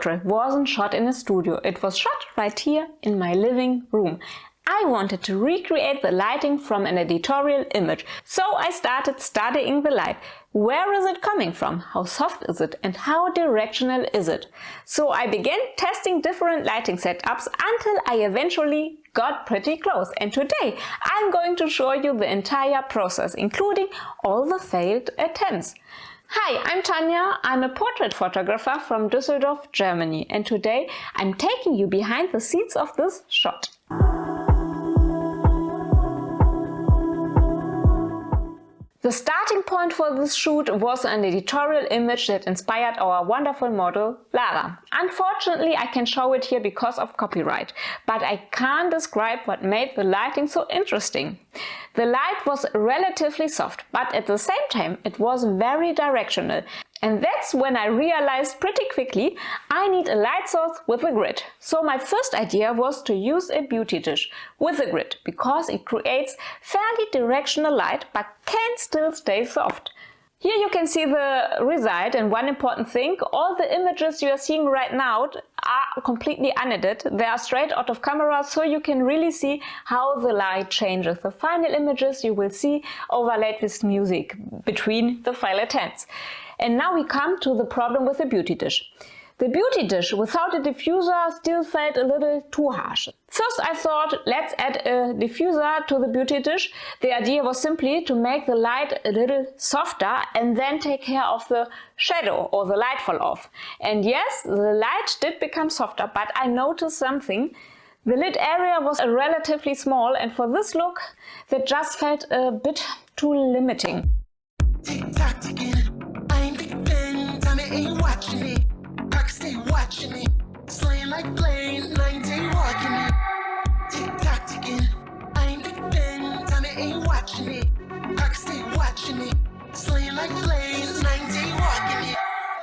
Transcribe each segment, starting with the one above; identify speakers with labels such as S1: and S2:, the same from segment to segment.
S1: portrait wasn't shot in a studio, it was shot right here in my living room. I wanted to recreate the lighting from an editorial image, so I started studying the light. Where is it coming from? How soft is it? And how directional is it? So I began testing different lighting setups until I eventually got pretty close. And today I'm going to show you the entire process, including all the failed attempts. Hi, I'm Tanja. I'm a portrait photographer from Düsseldorf, Germany, and today I'm taking you behind the scenes of this shot. The starting point for this shoot was an editorial image that inspired our wonderful model, Lara. Unfortunately, I can show it here because of copyright, but I can't describe what made the lighting so interesting. The light was relatively soft, but at the same time it was very directional. And that's when I realized pretty quickly I need a light source with a grid. So my first idea was to use a beauty dish with a grid because it creates fairly directional light but can still stay soft. Here you can see the result, and one important thing, all the images you are seeing right now are completely unedited. They are straight out of camera, so you can really see how the light changes. The final images you will see overlaid with music between the file attempts. And now we come to the problem with the beauty dish. The beauty dish without a diffuser still felt a little too harsh. First I thought, let's add a diffuser to the beauty dish. The idea was simply to make the light a little softer and then take care of the shadow or the light fall off. And yes, the light did become softer, but I noticed something. The lit area was relatively small, and for this look that just felt a bit too limiting.
S2: Tick-tock ticking, I ain't Big Ben, time it ain't watching it. Stay watching me, slaying like Blaine, 9-day walking it. Tick-tock ticking, I ain't Big Ben, time it ain't watching it. Clock stay watching it, slaying like Blaine, 9-day walking it.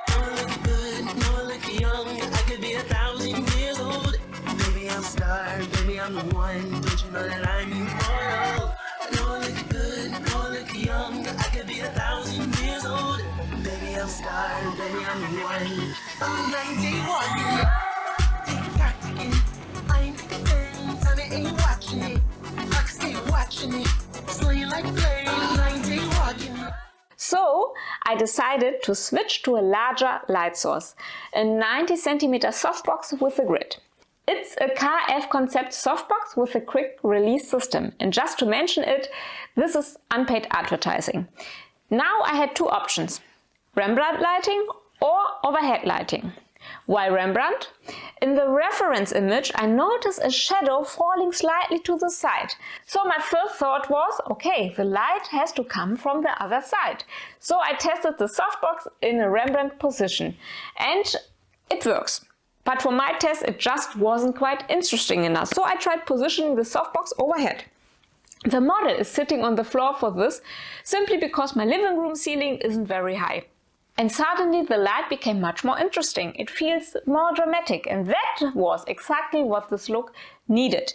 S2: No one look good, no one look young, I could be 1,000 years old. Baby, I'm a star, baby, I'm the one, don't you know that I'm immortal? No one look good, no one look young, I could be 1,000 years old. Baby, I'm a star, baby, I'm the one. I'm 9-day walking it. Tick-tock ticking, I ain't Big Ben, time it ain't watching it. Clock stay watching it, slaying like Blaine, 9-day walking it.
S1: So I decided to switch to a larger light source, a 90 cm softbox with a grid. It's a KF concept softbox with a quick release system, and just to mention it, this is unpaid advertising. Now I had two options: Rembrandt lighting or overhead lighting. Why Rembrandt? In the reference image I noticed a shadow falling slightly to the side. So my first thought was, okay, the light has to come from the other side. So I tested the softbox in a Rembrandt position, and it works. But for my test it just wasn't quite interesting enough. So I tried positioning the softbox overhead. The model is sitting on the floor for this, simply because my living room ceiling isn't very high. And suddenly the light became much more interesting. It feels more dramatic, and that was exactly what this look needed.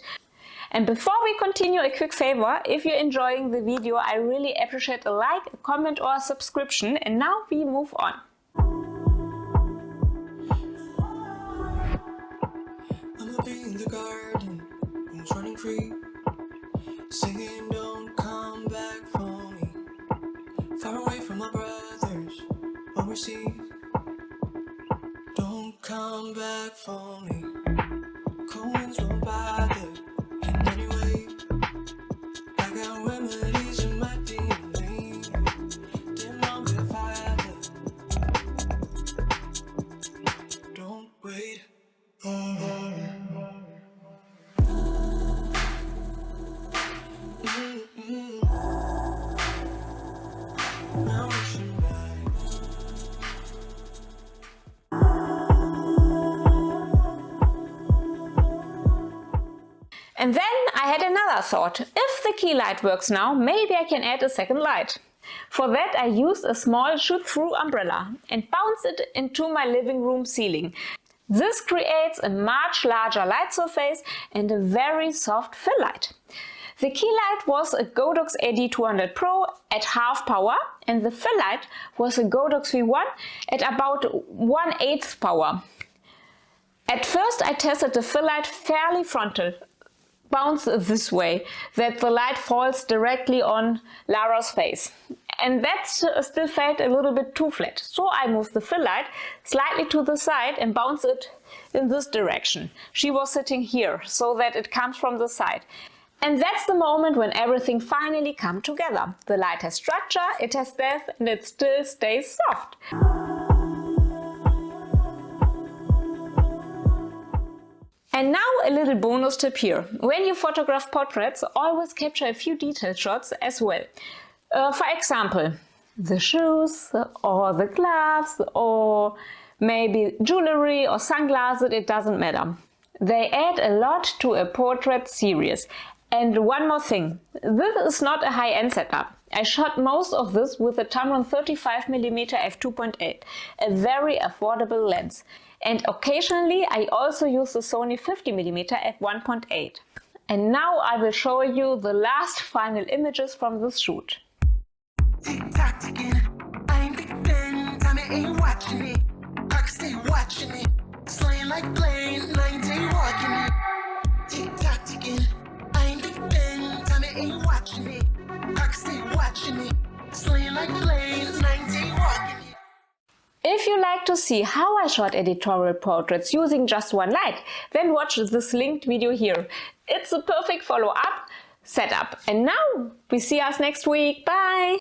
S1: And before we continue, a quick favor: if you're enjoying the video, I really appreciate a like, a comment or a subscription. And now we move on.
S2: I'ma be in the garden, I'm running free, singing don't come back for me, far away from my brothers overseas. Don't come back for me. Cold winds won't bother. And anyway, I got remedies in my DNA. Damn long good father. Don't wait. Now wishing back.
S1: And then I had another thought. If the key light works now, maybe I can add a second light. For that I used a small shoot-through umbrella and bounced it into my living room ceiling. This creates a much larger light surface and a very soft fill light. The key light was a Godox AD200 Pro at half power, and the fill light was a Godox V1 at about 1/8 power. At first I tested the fill light fairly frontal, bounce this way, that the light falls directly on Lara's face. And that still felt a little bit too flat. So I moved the fill light slightly to the side and bounced it in this direction. She was sitting here, so that it comes from the side. And that's the moment when everything finally comes together. The light has structure, it has depth, and it still stays soft. And now a little bonus tip here. When you photograph portraits, always capture a few detail shots as well. For example, the shoes or the gloves or maybe jewelry or sunglasses, it doesn't matter. They add a lot to a portrait series. And one more thing, this is not a high-end setup. I shot most of this with a Tamron 35mm f2.8, a very affordable lens. And occasionally I also use the Sony 50mm f1.8. And now I will show you the last final images from this shoot.
S2: Tick-tock ticking, I ain't Big Ben, time it ain't watching it. Clock stay watching it, slaying like Blaine, 9-day walking it. Tick-tock ticking, I ain't Big Ben, time it ain't watching it. Clock stay watching it, slaying like Blaine, 9-day walking it.
S1: If you like to see how I shot editorial portraits using just one light, then watch this linked video here. It's a perfect follow-up setup. And now we see us next week. Bye!